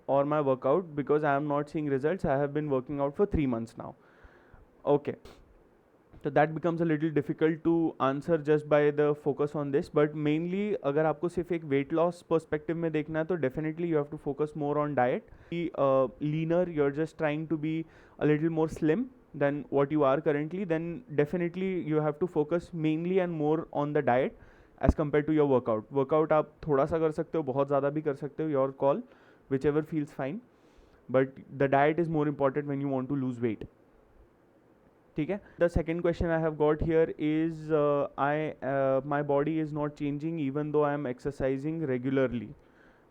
or my workout because I am not seeing results. I have been working out for 3 months now. Okay, so that becomes a little difficult to answer just by the focus on this, but mainly अगर आपको सिर्फ एक weight loss perspective में देखना है तो definitely you have to focus more on diet. Be leaner, you're just trying to be a little more slim than what you are currently, then definitely you have to focus mainly and more on the diet as compared to your workout. Workout आप थोड़ा सा कर सकते हो, बहुत ज़्यादा भी कर सकते हो, your call, whichever feels fine, but the diet is more important when you want to lose weight. ठीक है. The second question I have got here is my body is not changing even though I am exercising regularly.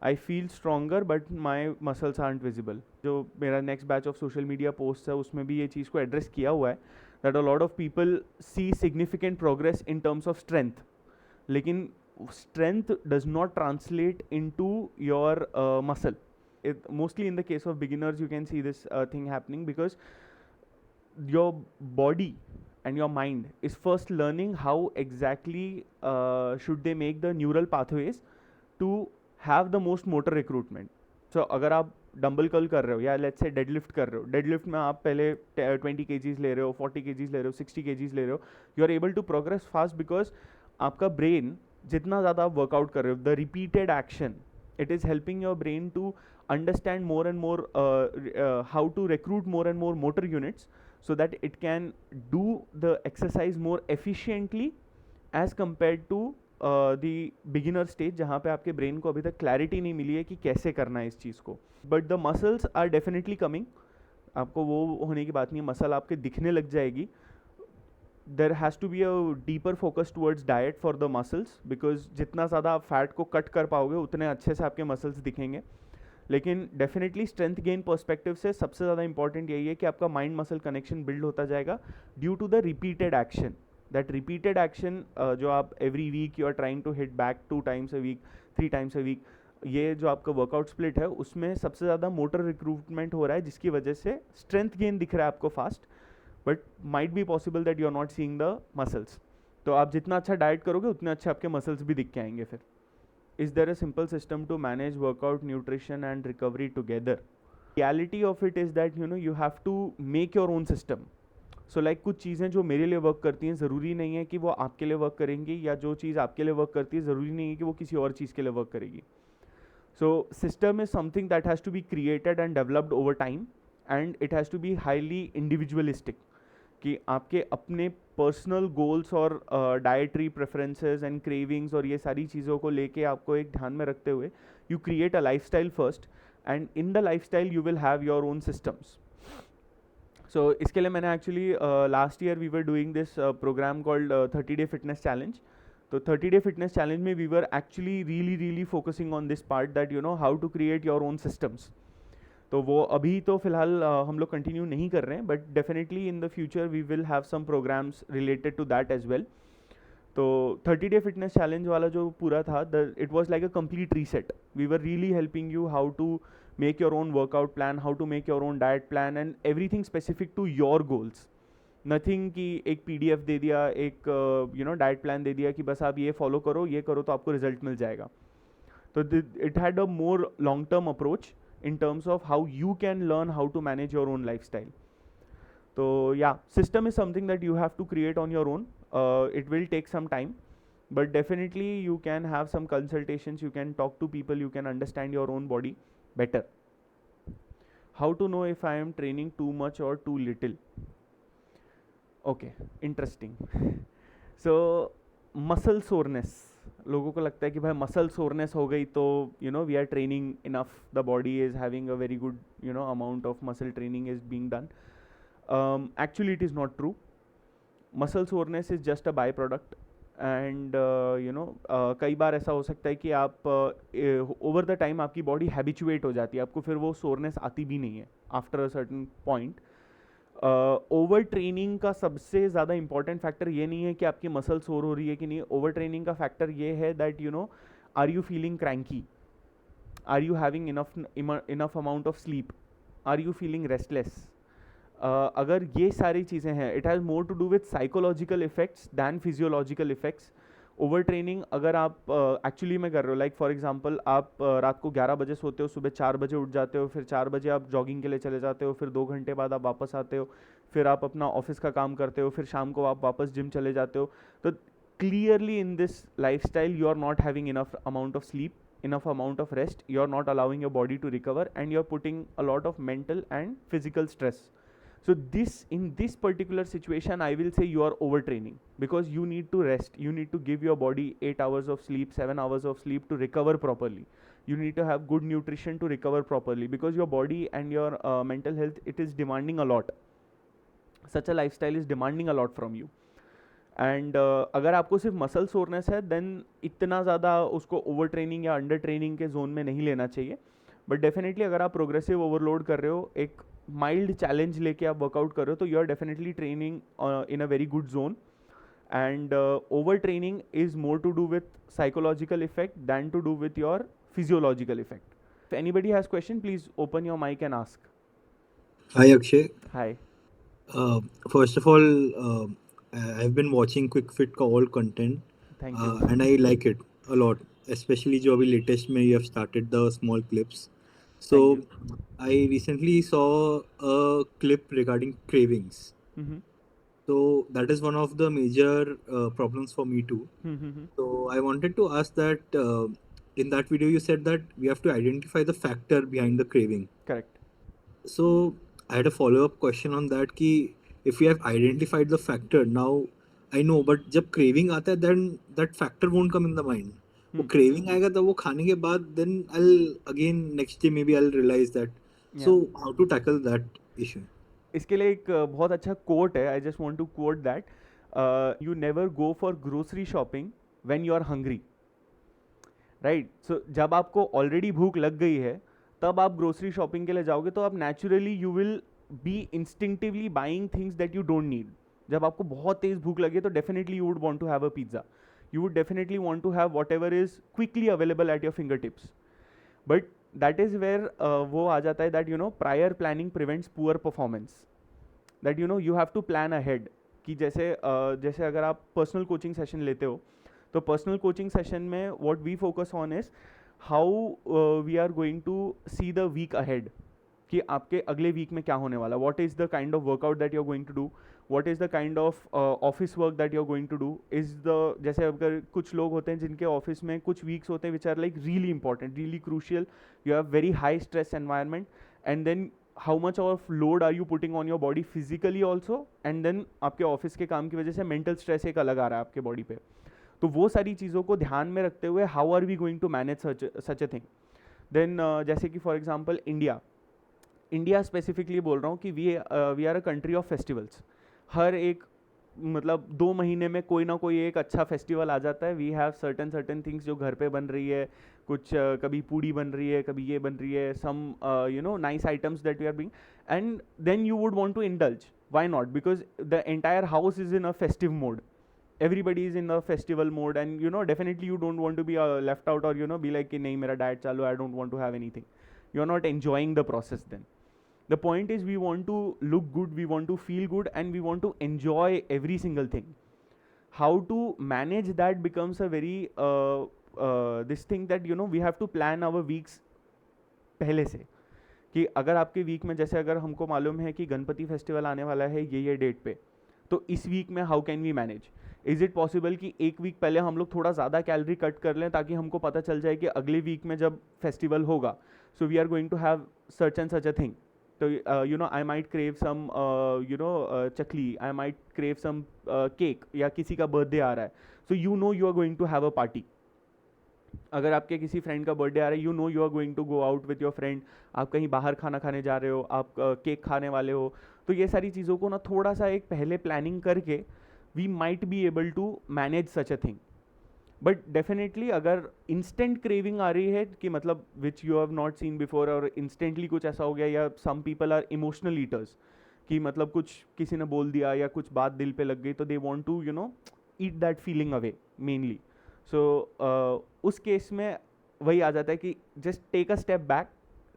I feel stronger but my muscles aren't visible. जो मेरा next batch of social media posts है उसमें भी ये चीज़ को address किया हुआ है that a lot of people see significant progress in terms of strength, लेकिन strength does not translate into your muscle. Mostly in the case of beginners you can see this thing happening because your body and your mind is first learning how exactly should they make the neural pathways to have the most motor recruitment. So अगर आप dumbbell curl कर रहे हो या let's say deadlift कर रहे हो, deadlift में आप पहले 20 kgs ले रहे हो, 40 kgs ले रहे हो, 60 kgs ले रहे हो, you are able to progress fast because आपका ब्रेन जितना ज़्यादा आप वर्कआउट कर रहे हो, the repeated action, it is helping your brain to understand more and more how to recruit more and more motor units so that it can do the exercise more efficiently as compared to the beginner stage जहाँ पे आपके brain को अभी तक clarity नहीं मिली है कि कैसे करना है इस चीज़ को. But the muscles are definitely coming. आपको वो होने की बात नहीं है, मसल आपके दिखने लग जाएगी. There has to be a deeper focus towards diet for the muscles because जितना ज़्यादा आप फैट को कट कर पाओगे उतने अच्छे से आपके मसल्स दिखेंगे. लेकिन डेफिनेटली स्ट्रेंथ गेन पर्सपेक्टिव से सबसे ज़्यादा इंपॉर्टेंट यही है कि आपका माइंड मसल कनेक्शन बिल्ड होता जाएगा due to the repeated action. That repeated action जो आप every week you are trying to hit back 2 times a week, 3 times a week, ये जो आपका वर्कआउट स्प्लिट है उसमें सबसे ज़्यादा मोटर रिक्रूटमेंट हो रहा है जिसकी वजह से स्ट्रेंथ गेन दिख रहा है आपको fast, but might be possible that you are not seeing the muscles. तो आप जितना अच्छा डाइट करोगे उतने अच्छे आपके मसल्स भी दिख के आएंगे फिर. Is there a simple system to manage workout, nutrition and recovery together? Reality of it is that you have to make your own system. So like कुछ चीज़ें जो मेरे लिए वर्क करती हैं ज़रूरी नहीं है कि वो आपके लिए वर्क करेंगी, या जो चीज़ आपके लिए वर्क करती है ज़रूरी नहीं है कि वो किसी और चीज़ के लिए वर्क करेगी. So system is something that has to be created and developed over time and it has to be highly individualistic. कि आपके अपने पर्सनल गोल्स और डाइटरी प्रेफरेंसेस एंड क्रेविंग्स और ये सारी चीज़ों को लेके आपको एक ध्यान में रखते हुए you create a lifestyle first and in the lifestyle you will have your own systems. So इसके लिए मैंने actually last year we were doing this programme called 30-day fitness challenge. तो 30-day फिटनेस चैलेंज में we were actually really focusing on this part that how to create your own systems. तो वो अभी तो फिलहाल हम लोग कंटिन्यू नहीं कर रहे हैं, but definitely in the future we will have some programs related to that as well. तो 30-day फिटनेस चैलेंज वाला जो पूरा था, it was like a complete reset. We were really helping you how to make your own workout plan, how to make your own diet plan and everything specific to your goals. Nothing कि एक PDF दे दिया, एक diet plan दे दिया कि बस आप ये follow करो, ये करो तो आपको रिजल्ट मिल जाएगा. तो it had a more long term approach in terms of how you can learn how to manage your own lifestyle. So yeah, system is something that you have to create on your own. It will take some time, but definitely you can have some consultations, you can talk to people, you can understand your own body better. How to know if I am training too much or too little? Okay, interesting. So muscle soreness, लोगों को लगता है कि भाई muscle soreness हो गई तो we are training enough, the body is having a very good amount of muscle training is being done. Actually it is not true. Muscle soreness is just a by product and कई बार ऐसा हो सकता है कि आप over the time आपकी body habituate हो जाती है, आपको फिर वो सोरनेस आती भी नहीं है after a certain point. Over training का सबसे ज़्यादा इंपॉर्टेंट फैक्टर ये नहीं है कि आपकी मसल सोर हो रही है कि नहीं. ओवर ट्रेनिंग का फैक्टर ये है that are you feeling cranky, are you having enough amount of sleep, are you feeling restless. अगर ये सारी चीज़ें हैं, it has more to do with psychological effects than physiological effects. Overtraining अगर आप एक्चुअली में कर रहे हो, लाइक फॉर एग्जांपल आप रात को 11 बजे सोते हो, सुबह 4 बजे उठ जाते हो, फिर 4 बजे आप जॉगिंग के लिए चले जाते हो, फिर 2 घंटे बाद आप वापस आते हो, फिर आप अपना ऑफिस का काम करते हो, फिर शाम को आप वापस जिम चले जाते हो, तो clearly in this lifestyle you are not having enough amount of sleep, enough amount of rest, you're not allowing your body to recover, and you're putting a lot of mental and physical stress. So this, in this particular situation, I will say you are overtraining, because you need to rest, you need to give your body 8 hours of sleep, 7 hours of sleep to recover properly. You need to have good nutrition to recover properly, because your body and your mental health, it is demanding a lot. Such a lifestyle is demanding a lot from you. And अगर आपको सिर्फ muscle soreness है, then इतना ज़्यादा उसको over training या under training के zone में नहीं लेना चाहिए. बट डेफिनेटली अगर आप प्रोग्रेसिव ओवरलोड कर रहे हो, एक माइल्ड चैलेंज लेके आप वर्कआउट कर रहे हो, तो you are definitely training in a very good zone. And overtraining is more to do with psychological effect than to do with your physiological effect. If anybody has question, please open your mic and ask. Hi Akshay. Hi. First of all, I've been watching Quick Fit का all content, thank you. and I like it a lot. Especially जो अभी latest में you have started the small clips. So thank I recently saw a clip regarding cravings. You. So that is one of the major problems for me too. So I wanted to ask that in that video you said that we have to identify the factor behind the craving. Correct. So I had a follow-up question on that कि if we have identified the factor, now I know, but जब craving आता है then that factor won't come in the mind. वो craving आएगा तब वो खाने के बाद then I'll again next day maybe I'll realize that. So how to tackle that issue? इसके लिए एक बहुत अच्छा कोट है. I just want to quote that. You never go for grocery shopping when you are hungry. Right. So जब आपको already भूख लग गई है, तब आप ग्रोसरी शॉपिंग के लिए जाओगे, तो आप naturally you will be instinctively buying things that you don't need. जब आपको बहुत तेज भूख लगे, तो definitely you would want to have a pizza. You would definitely want to have whatever is quickly available at your fingertips. But that is where वो आ जाता है that you know prior planning prevents poor performance. That you know you have to plan ahead. कि जैसे अगर आप personal coaching session लेते हो, तो पर्सनल कोचिंग सेशन में what we focus on is how we are going to see the week ahead, कि आपके अगले वीक में क्या होने वाला. What is the kind of workout that you are going to do, what is the kind of office work that you are going to do. Is the जैसे अगर कुछ लोग होते हैं जिनके ऑफिस में कुछ वीक्स होते हैं which are like really important, really crucial, you have very high stress environment, and then how much of load are you putting on your body physically also, and then आपके office के काम की वजह से mental stress एक अलग आ रहा है आपके बॉडी पे. तो वो सारी चीज़ों को ध्यान में रखते हुए how are we going to manage such a thing. Then जैसे कि फॉर एग्जांपल इंडिया स्पेसिफिकली बोल रहा हूँ कि we are a country of festivals. हर एक मतलब 2 महीने में कोई ना कोई एक अच्छा फेस्टिवल आ जाता है. वी हैव सर्टन थिंग्स जो घर पे बन रही है, कुछ कभी पूड़ी बन रही है, कभी ये बन रही है, some you know nice items that we are being, and then you would want to indulge. Why not? Because the entire house is in a festive mode. Everybody is in the festival mode, and you know definitely you don't want to be left out, or you know be like कि नहीं मेरा diet चालू, I don't want to have anything. You are not enjoying the process then. The point is we want to look good, we want to feel good, and we want to enjoy every single thing. How to manage that becomes a very this thing that you know we have to plan our weeks पहले से. कि अगर आपके week में जैसे अगर हमको मालूम है कि गणपति फेस्टिवल आने वाला है ये डेट पे, तो इस वीक में how can we manage. Is it possible कि एक वीक पहले हम लोग थोड़ा ज़्यादा कैलोरी कट कर लें, ताकि हमको पता चल जाए कि अगले वीक में जब फेस्टिवल होगा, so we are going to have such and such a thing. तो you know I might crave some you know chakli, I might crave some cake, या किसी का बर्थडे आ रहा है, so you know you are going to have a party. अगर आपके किसी फ्रेंड का बर्थडे आ रहा है, you know you are going to go out with your friend, आप कहीं बाहर खाना खाने जा रहे हो, आप केक खाने वाले हो. तो ये सारी चीज़ों को ना थोड़ा सा एक पहले प्लानिंग करके we might be able to manage such a thing. But definitely अगर इंस्टेंट क्रेविंग आ रही है कि मतलब which you have not seen before, और इंस्टेंटली कुछ ऐसा हो गया, या some people are emotional eaters, कि मतलब कुछ किसी ने बोल दिया या कुछ बात दिल पे लग गई, तो they want to you know eat that feeling away mainly. So उस केस में वही आ जाता है कि just take a step back,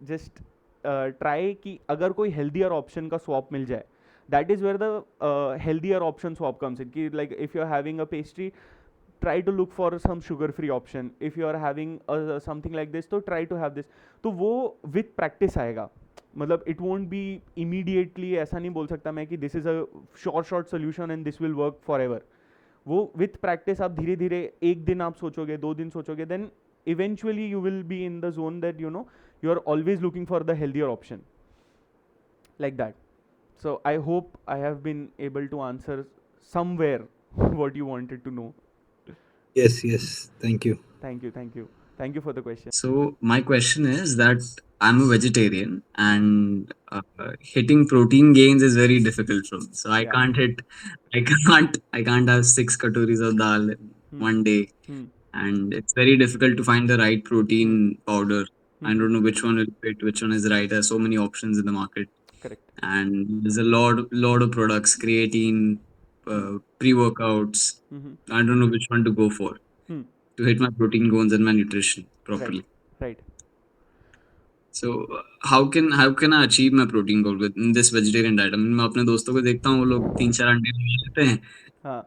just try कि अगर कोई हेल्दियर ऑप्शन का स्वॉप मिल जाए, that is where the healthier option swap comes in. कि like if you are having a pastry, try to look for some sugar free option. If you are having something like this, तो try to have this. तो वो with practice आएगा. मतलब it won't be immediately, ऐसा नहीं बोल सकता मैं कि this is a short solution and this will work forever. वो with practice आप धीरे धीरे, एक दिन आप सोचोगे, 2 दिन सोचोगे, then eventually you will be in the zone that you know you are always looking for the healthier option, like that. So I hope I have been able to answer somewhere what you wanted to know. Yes. Thank you. Thank you for the question. So my question is that I'm a vegetarian and hitting protein gains is very difficult for me. So I Yeah. I can't have 6 katoris of dal in one day, and it's very difficult to find the right protein powder. I don't know which one will fit, which one is right. There's so many options in the market, Correct. and there's a lot of products, creatine, pre-workouts. I don't know which one to go for to hit my protein goals and my nutrition properly. Right. So how can I achieve my protein goal with this vegetarian diet? I mean, मैं अपने दोस्तों को देखता हूँ, वो लोग 3-4 अंडे खा लेते हैं, हाँ.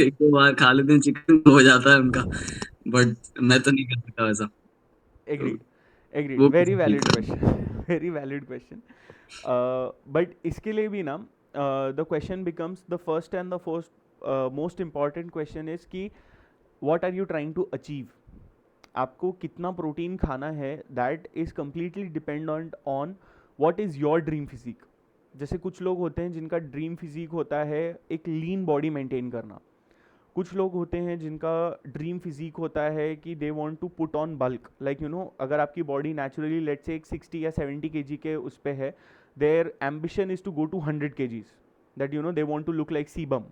एक दो बार खा लेते हैं, चिकन हो जाता है उनका, बट मैं तो नहीं कर सकता वैसा. Agreed. वो Very कैसे valid achieve करें? question. Very valid question. But इसके लिए भी ना, the question becomes, the first and the most important question is कि what are you trying to achieve? आपको कितना प्रोटीन खाना है, that is completely dependent on what is your dream physique. जैसे कुछ लोग होते हैं जिनका ड्रीम फिजिक होता है एक लीन बॉडी मेंटेन करना. कुछ लोग होते हैं जिनका ड्रीम फिजिक होता है कि they want to put on bulk, like you know, अगर आपकी बॉडी नेचुरली लेट्स से एक 60 या 70 kg के उस पे है, their ambition is to go to 100 kgs, that you know they want to look like CBum,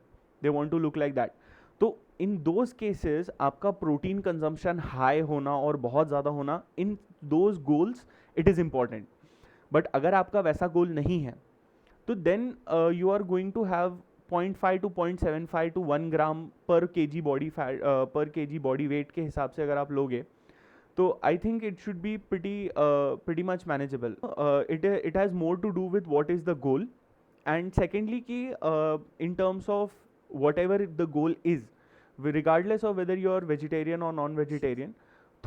they want to look like that. तो in those cases आपका प्रोटीन कंजम्पशन हाई होना और बहुत ज़्यादा होना, in those goals it is important. But अगर आपका वैसा गोल नहीं है, तो then you are going to have 0.5 to 0.75 to 1 gram per kg body fat, पर kg बॉडी वेट के हिसाब से अगर आप लोगे, तो I think it should be pretty much manageable. It has more to do with what is the goal, and secondly कि in terms of whatever the goal is, regardless of whether you are vegetarian or non-vegetarian,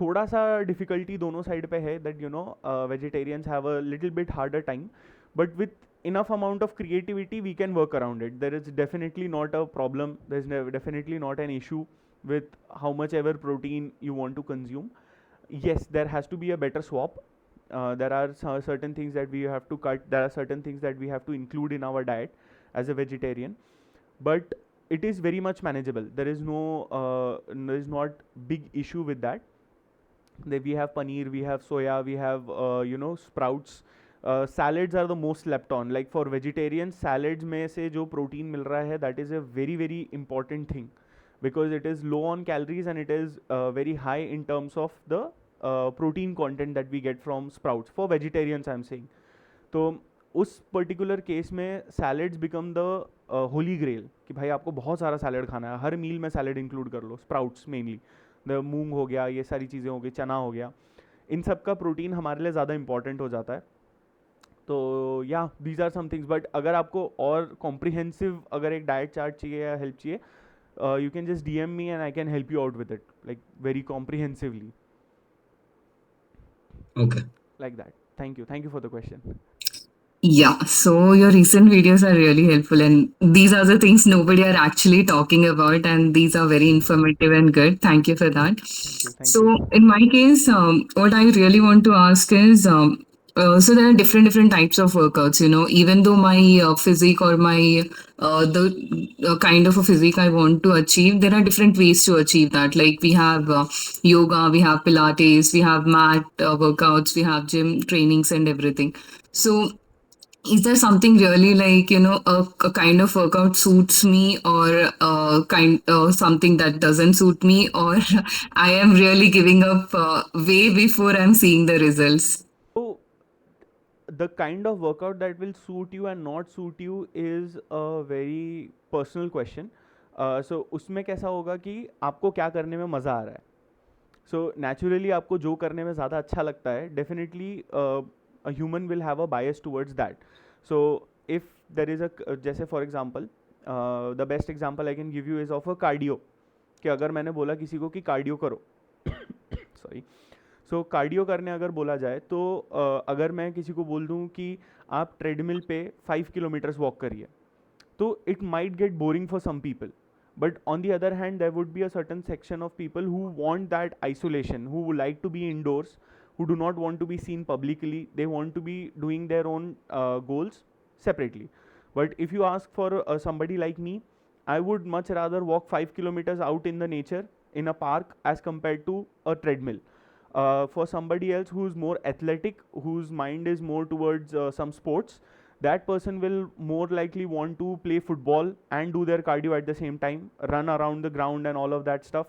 थोड़ा सा difficulty दोनों side पे है, that you no vegetarians have a little bit harder time, but with enough amount of creativity we can work around it. There is definitely not a problem, there is definitely not an issue with how much ever protein you want to consume. Yes, there has to be a better swap. There are certain things that we have to cut, there are certain things that we have to include in our diet as a vegetarian, but it is very much manageable. There is not big issue with that. We have paneer, we have soya, we have sprouts. Salads are the most slept on. Like for vegetarians, salads में से जो protein मिल रहा है, that is a very very important thing, because it is low on calories and it is very high in terms of the protein content that we get from sprouts. For vegetarians I'm saying. तो उस particular case में salads become the holy grail, कि भाई आपको बहुत सारा salad खाना है, हर मील में सैलड इंक्लूड कर लो. स्प्राउट्स मेनली, द मूंग हो गया, ये सारी चीज़ें हो गई, चना हो गया, इन सब का प्रोटीन हमारे लिए ज़्यादा इंपॉर्टेंट हो जाता है. तो या these are some things. But अगर आपको और कॉम्प्रिहेंसिव अगर एक डाइट चार्ट चाहिए या हेल्प चाहिए, you can just DM me and I can help you out with it, like very comprehensively. Okay. Like that. Thank you for the question. Yeah, so your recent videos are really helpful, and these are the things nobody are actually talking about, and these are very informative and good. Thank you for that. Thank So you. in my case, what I really want to ask is, so there are different types of workouts, you know, even though my physique or my the kind of a physique I want to achieve, there are different ways to achieve that. Like we have yoga, we have Pilates, we have mat workouts, we have gym trainings and everything. So is there something really like, you know, a kind of workout suits me, or something that doesn't suit me, or I am really giving up way before I'm seeing the results? So the kind of workout that will suit you and not suit you is a very personal question. So उसमें कैसा होगा कि आपको क्या करने में मज़ा आ रहा है. So naturally आपको जो करने में ज़्यादा अच्छा लगता है, definitely a human will have a bias towards that. So if there is a जैसे for example, the best example I can give you is of a cardio. कि अगर मैंने बोला किसी को कि कार्डियो करो सॉरी, सो कार्डियो करने अगर बोला जाए तो अगर मैं किसी को बोल दूं कि आप ट्रेडमिल पे 5 किलोमीटर्स वॉक करिए, तो it might get boring for some people, but on the other hand there would be a certain section of people who want that isolation, who would like to be indoors, who do not want to be seen publicly, they want to be doing their own goals separately. But if you ask for somebody like me, I would much rather walk 5 kilometers out in the nature in a park as compared to a treadmill. For somebody else who's more athletic, whose mind is more towards some sports, that person will more likely want to play football and do their cardio at the same time, run around the ground and all of that stuff.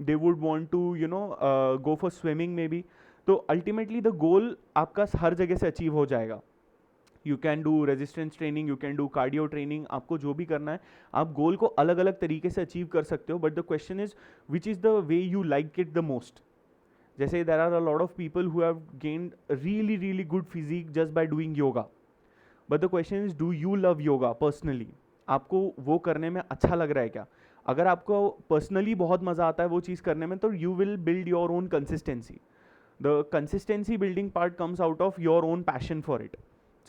They would want to go for swimming maybe. तो ultimately the goal आपका हर जगह से achieve हो जाएगा. You can do resistance training, you can do cardio training, आपको जो भी करना है आप गोल को अलग अलग तरीके से अचीव कर सकते हो. But the question is which is the way you like it the most. जैसे there are a lot of people who have gained really good physique just by doing yoga. But the question is do you love yoga personally. आपको वो करने में अच्छा लग रहा है क्या? अगर आपको पर्सनली बहुत मज़ा आता है वो चीज़ करने में, तो you will build your own consistency. The consistency building part comes out of your own passion for it.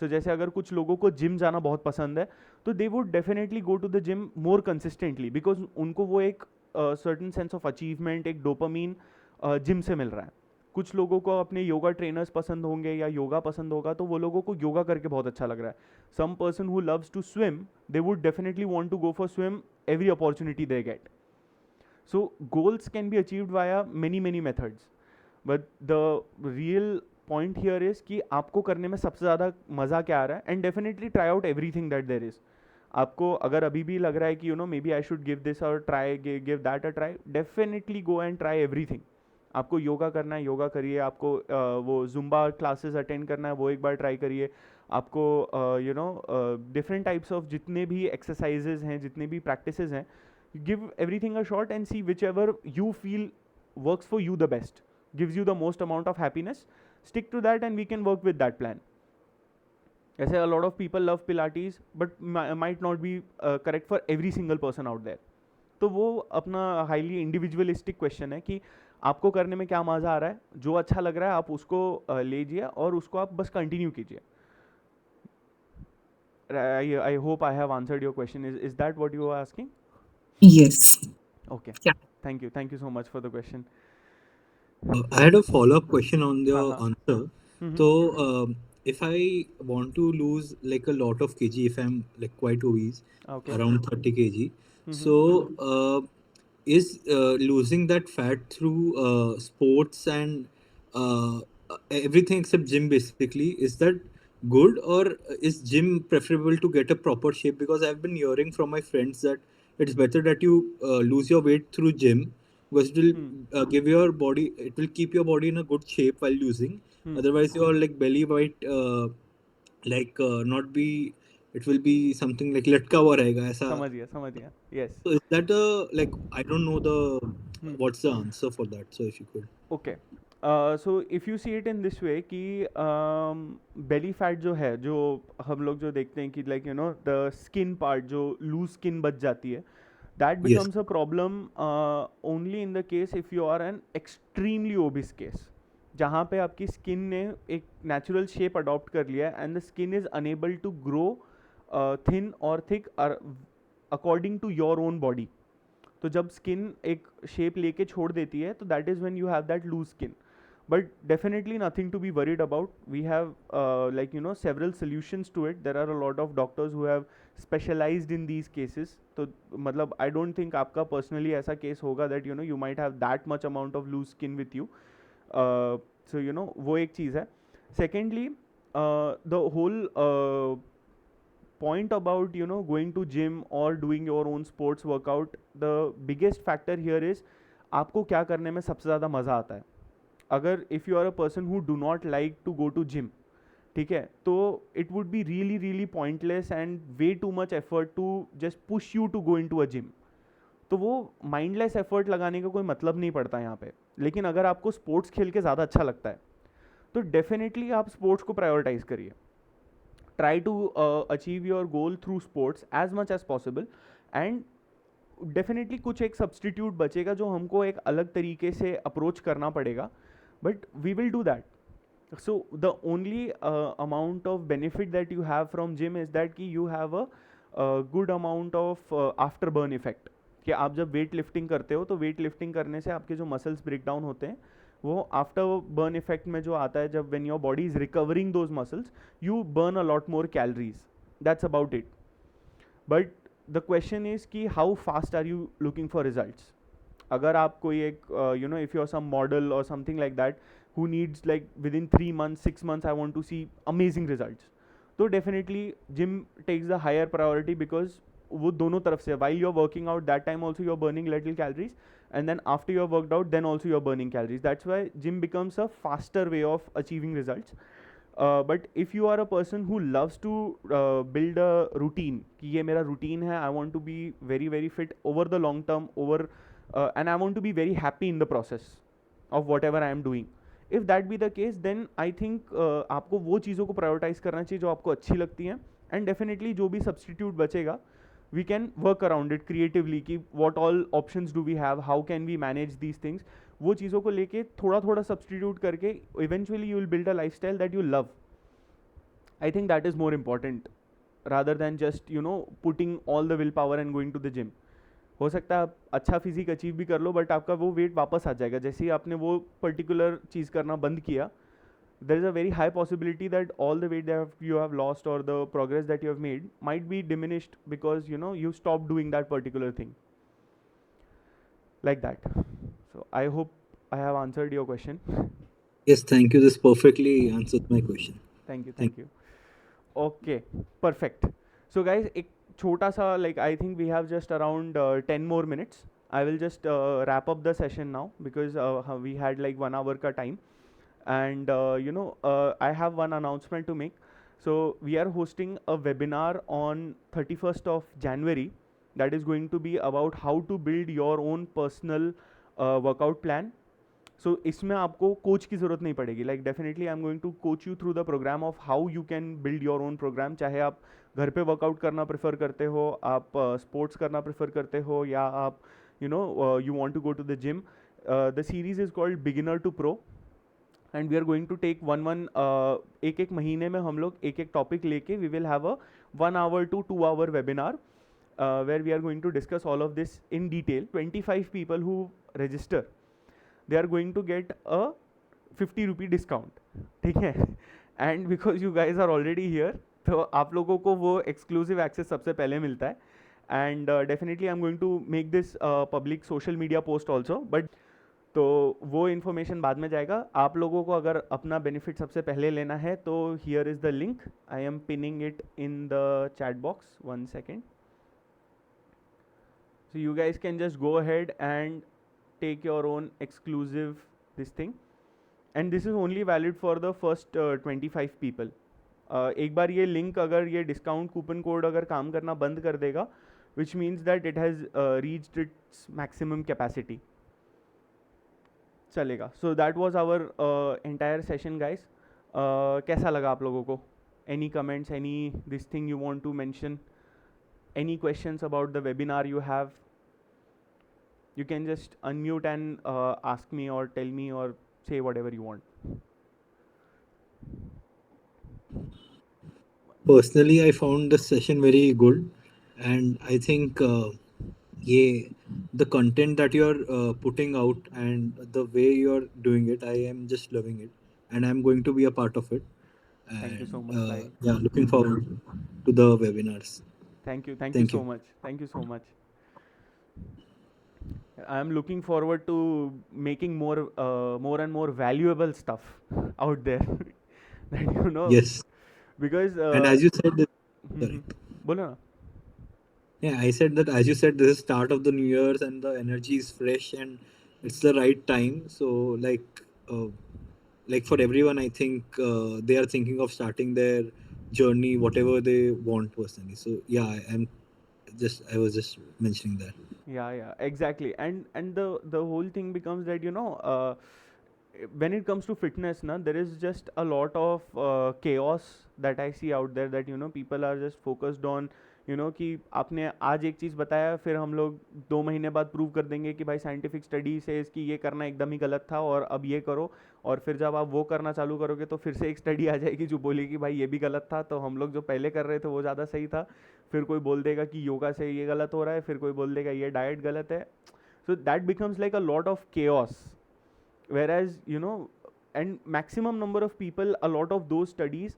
So जैसे अगर कुछ लोगों को जिम जाना बहुत पसंद है तो they would definitely go to the gym more consistently, because उनको वो एक सर्टन सेंस ऑफ अचीवमेंट, एक डोपामीन जिम से मिल रहा है. कुछ लोगों को अपने योगा ट्रेनर्स पसंद होंगे या योगा पसंद होगा तो वो लोगों को योगा करके बहुत अच्छा लग रहा है. Some person who loves to swim, they would definitely want to go for swim every opportunity they get. So goals can be achieved via many methods, but the real point here is कि आपको करने में सबसे ज़्यादा मज़ा क्या आ रहा है. And definitely try out everything that there is. आपको अगर अभी भी लग रहा है कि maybe I should give this और try give that a try, definitely go and try everything. आपको योगा करना है योगा करिए, आपको वो जुम्बा क्लासेस अटेंड करना है वो एक बार ट्राई करिए. आपको डिफरेंट टाइप्स ऑफ जितने भी एक्सरसाइजेज हैं, जितने भी प्रैक्टिसेस हैं, give everything a shot and see whichever you feel works for you the best, gives you the most amount of happiness. Stick to that and we can work with that plan. ऐसे a lot of people love Pilates but might not be correct for every single person out there. तो वो अपना highly individualistic question है कि आपको करने में क्या मज़ा आ रहा है, जो अच्छा लग रहा है आप उसको लीजिए और उसको आप बस कंटिन्यू कीजिए. I hope I have answered your question. Is that what you are asking? Yes. Okay. Yeah. Thank you so much for the question. I had a follow-up question on your Uh-huh. answer. Mhm. So, if I want to lose like a lot of kg, if I'm like quite obese, Okay. around 30 kg, Mhm. so is losing that fat through sports and everything except gym basically, is that good, or is gym preferable to get a proper shape? Because I've been hearing from my friends that it's better that you lose your weight through gym, because it will give your body, it will keep your body in a good shape while losing. Otherwise your like belly might not be, it will be something like लटका हुआ रहेगा ऐसा. समझ गया. Yes. So is that like I don't know the what's the answer for that, so if you could. Okay. So if you see it in this way कि belly fat जो है, जो हम लोग जो देखते हैं कि like the skin part जो loose skin बच जाती है, that Yes. becomes a problem only in the case if you are an extremely obese case, जहाँ पे आपकी स्किन ने एक नेचुरल शेप अडॉप्ट कर लिया है and the skin is unable to grow thin और thick according to your own body. तो जब स्किन एक शेप लेके छोड़ देती है तो that is when you have that loose skin. But definitely nothing to be worried about. We have several solutions to it. There are a lot of doctors who have specialized in these cases. तो मतलब I don't think आपका personally ऐसा case होगा that you might have that much amount of loose skin with you. So वो एक चीज़ है. Secondly, the whole point about going to gym or doing your own sports workout, the biggest factor here is आपको क्या करने में सबसे ज़्यादा मज़ा आता है. अगर if you are a person who do not like to go to gym, ठीक है, तो it would be really pointless and way too much effort to just push you to go into a gym. तो वो mindless effort लगाने का कोई मतलब नहीं पड़ता यहाँ पे. लेकिन अगर आपको स्पोर्ट्स खेल के ज़्यादा अच्छा लगता है तो डेफिनेटली आप स्पोर्ट्स को प्रायोरिटाइज करिए. Try to achieve your goal through sports as much as possible and definitely कुछ एक सब्सटीट्यूट बचेगा जो हमको एक अलग तरीके से अप्रोच करना पड़ेगा, but we will do that. So the only amount of benefit that you have from gym is that कि you have a good amount of after burn effect. कि आप जब वेट लिफ्टिंग करते हो तो वेट लिफ्टिंग करने से आपके जो मसल्स ब्रेक डाउन होते हैं वो आफ्टर बर्न इफेक्ट में जो आता है, जब when your body is recovering those muscles you burn a lot more calories. That's about it. But the question is कि how fast are you looking for results. अगर आप कोई एक you know if you are some model और something like that who needs like within 3 months 6 months I want to see amazing results, so definitely gym takes the higher priority because वो दोनों तरफ से while you're working out that time also you're burning little calories and then after you're worked out then also you're burning calories. That's why gym becomes a faster way of achieving results. But if you are a person who loves to build a routine कि ये मेरा routine है, I want to be very very fit over the long term over and I want to be very happy in the process of whatever I am doing. If that be the case then I think आपको वो चीज़ों को prioritise करना चाहिए जो आपको अच्छी लगती हैं, एंड डेफिनेटली जो भी सब्सटीट्यूट बचेगा we can work around it creatively कि what all options do we have, how can we manage these things. वो चीज़ों को लेके थोड़ा थोड़ा सब्सटीट्यूट करके eventually you will build a lifestyle that you love. I think that is more important rather than just you know putting all the willpower and going to the gym. हो सकता है आप अच्छा physique achieve भी कर लो but आपका वो wait वापस आ जाएगा जैसे ही आपने वो पर्टिकुलर चीज़ करना बंद किया. There is a very high possibility that all the weight that you have lost और the progress that you have made might be diminished because you know you stop doing that particular thing like that. So I hope I have answered your question. Yes, thank you. This perfectly answered my question. Thank you. Okay, perfect. So guys, एक छोटा सा like I think we have just around 10 more minutes. I will just wrap up the session now because we had like 1 hour ka time, and you know I have one announcement to make. So we are hosting a webinar on 31st of January that is going to be about how to build your own personal workout plan. सो इसमें आपको coach की ज़रूरत नहीं पड़ेगी. Like definitely I am going to coach you through the program of how you can build your own program. चाहे आप घर पे वर्कआउट करना प्रेफर करते हो, आप स्पोर्ट्स करना प्रेफर करते हो, या आप you know you want to go to the gym. The series is called beginner to pro and we are going to take एक एक महीने में हम लोग एक एक टॉपिक लेके we will have a 1 hour to 2 hour webinar where we are going to discuss all of this in detail. 25 people who register, they are going to get a 50 rupee discount. ठीक है, and because you guys are already here तो आप लोगों को वो exclusive access सबसे पहले मिलता है. And definitely I'm going to make this public social media post also, but तो वो इन्फॉर्मेशन बाद में जाएगा. आप लोगों को अगर अपना बेनिफिट सबसे पहले लेना है तो here is the link. I am pinning it in the chat box. 1 second. So you guys can just go ahead and take your own exclusive this thing, and this is only valid for the first 25 people. एक बार ये link अगर ये discount coupon code अगर काम करना बंद कर देगा which means that it has reached its maximum capacity. चलेगा. So that was our entire session guys. कैसा लगा आप लोगों को? Any comments, any this thing you want to mention? Any questions about the webinar you have? You can just unmute and ask me or tell me or say whatever you want. Personally, I found this session very good, and I think the content that you're putting out and the way you're doing it, I am just loving it, and I'm going to be a part of it. Thank you so And, much, bye. yeah, looking forward to the webinars. Thank you Thank so you. much. Thank you so much. I am looking forward to making more and more valuable stuff out there. That you know, Yes, because and as you said, sorry. बोलो ना. Yeah, I said that as you said, this is start of the New Year's and the energy is fresh and it's the right time. So like for everyone, I think they are thinking of starting their journey, whatever they want personally. So yeah, I was just mentioning that. Yeah, exactly. And the whole thing becomes that you know when it comes to fitness na, there is just a lot of chaos that I see out there, that you know people are just focused on कि आपने आज एक चीज़ बताया, फिर हम लोग 2 महीने बाद प्रूव कर देंगे कि भाई साइंटिफिक स्टडी से इसकी ये करना एकदम ही गलत था और अब ये करो, और फिर जब आप वो करना चालू करोगे तो फिर से एक स्टडी आ जाएगी जो बोलेगी भाई ये भी गलत था, तो हम लोग जो पहले कर रहे थे वो ज़्यादा सही था। फिर कोई बोल देगा कि योगा से ये गलत हो रहा है, फिर कोई बोल देगा ये डाइट गलत है। So that becomes like a lot of chaos, whereas and maximum number of people, a lot of those studies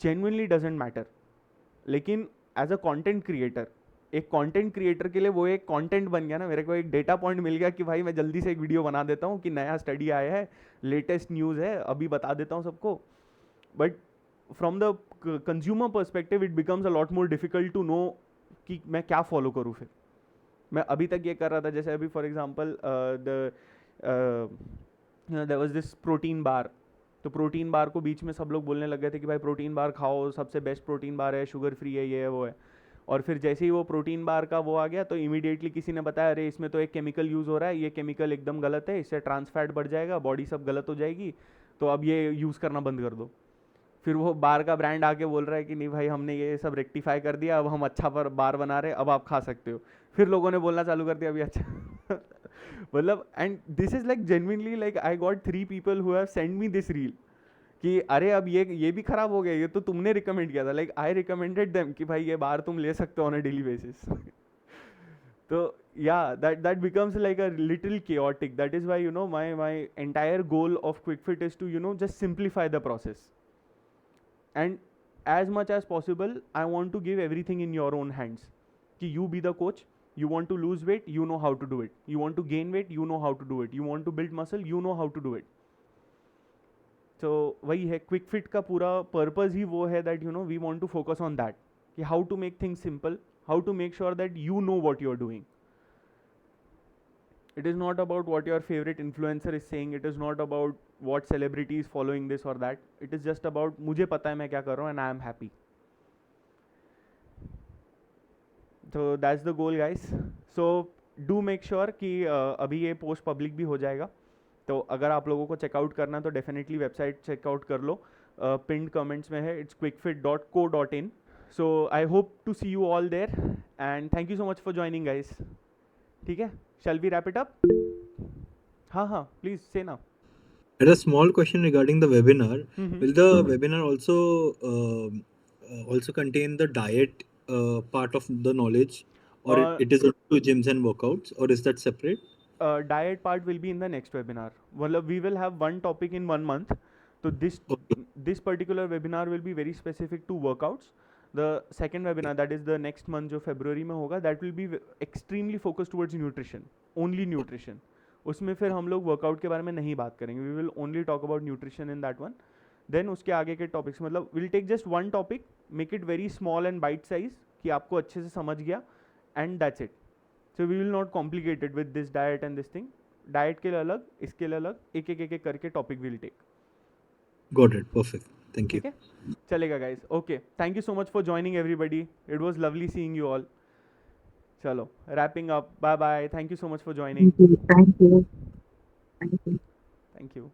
genuinely doesn't matter, लेकिन एज अ कंटेंट क्रिएटर, एक कंटेंट क्रिएटर के लिए वो एक कंटेंट बन गया ना, मेरे को एक डेटा पॉइंट मिल गया कि भाई मैं जल्दी से एक वीडियो बना देता हूँ कि नया स्टडी आया है, लेटेस्ट न्यूज़ है, अभी बता देता हूँ सबको। But from the consumer perspective it becomes a lot more difficult to know कि मैं क्या फॉलो करूँ। फिर मैं अभी तक ये कर रहा था, जैसे अभी for example there was this protein bar, तो प्रोटीन बार को बीच में सब लोग बोलने लग गए थे कि भाई प्रोटीन बार खाओ, सबसे बेस्ट प्रोटीन बार है, शुगर फ्री है, ये है वो है। और फिर जैसे ही वो प्रोटीन बार का वो आ गया तो इमीडिएटली किसी ने बताया अरे इसमें तो एक केमिकल यूज़ हो रहा है, ये केमिकल एकदम गलत है, इससे ट्रांस फैट बढ़ जाएगा, बॉडी सब गलत हो जाएगी, तो अब ये यूज़ करना बंद कर दो। फिर वो बार का ब्रांड आके बोल रहा है कि नहीं भाई हमने ये सब रेक्टिफाई कर दिया, अब हम अच्छा पर बार बना रहे, अब आप खा सकते हो। फिर लोगों ने बोलना चालू कर दिया अभी अच्छा मतलब, and this is like genuinely like I got 3 people who have sent me this reel कि अरे अब ये भी खराब हो गया, ये तो तुमने रिकमेंड किया था, लाइक आई रिकमेंडेड देम कि भाई ये बार तुम ले सकते हो ऑन अ डेली बेसिस तो या that becomes like a little chaotic. That is why my entire goal of QuickFit is to just simplify the process, and as much as possible I want to give everything in your own hands कि you be the coach. You want to lose weight, you know how to do it. You want to gain weight, you know how to do it. You want to build muscle, you know how to do it. So वही है quick fit का पूरा purpose ही वो है that we want to focus on that कि how to make things simple, how to make sure that you know what you are doing. It is not about what your favorite influencer is saying. It is not about what celebrity is following this or that. It is just about मुझे पता है मैं क्या कर रहा हूँ and I am happy. So that's the goal guys. So do make sure कि अभी ये पोस्ट पब्लिक भी हो जाएगा, तो अगर आप लोगों को चेकआउट करना है तो डेफिनेटली वेबसाइट चेकआउट कर लो, पिंड कमेंट्स में है, it's quickfit.co.in. So I hope to see you all there and thank you so much for joining guys. ठीक है, shall we wrap it up? हाँ please say now. I had a small question regarding the webinar. Mhm. Will the webinar also contain the diet part of the knowledge, or it is to gyms and workouts, or is that separate? Diet part will be in the next webinar. Well, we will have one topic in 1 month. So this particular webinar will be very specific to workouts. The second webinar, that is the next month जो February में होगा, that will be extremely focused towards nutrition, only nutrition. उसमें फिर हम लोग workout के बारे में नहीं बात करेंगे. We will only talk about nutrition in that one. Then उसके आगे के टॉपिक्स मतलब we'll take just one topic, make it very small and bite size कि आपको अच्छे से समझ गया, and that's it. So we will not complicate it with this diet and this thing. Diet के लिए अलग, इसके लिए अलग, एक एक करके topic will take. Got it. Perfect. Thank you. ठीक है, चलेगा guys. Okay, thank you so much for joining everybody. It was lovely seeing you all. चलो, wrapping up. Bye bye. Thank you so much for joining. Thank you. Thank you. Thank you. Thank you.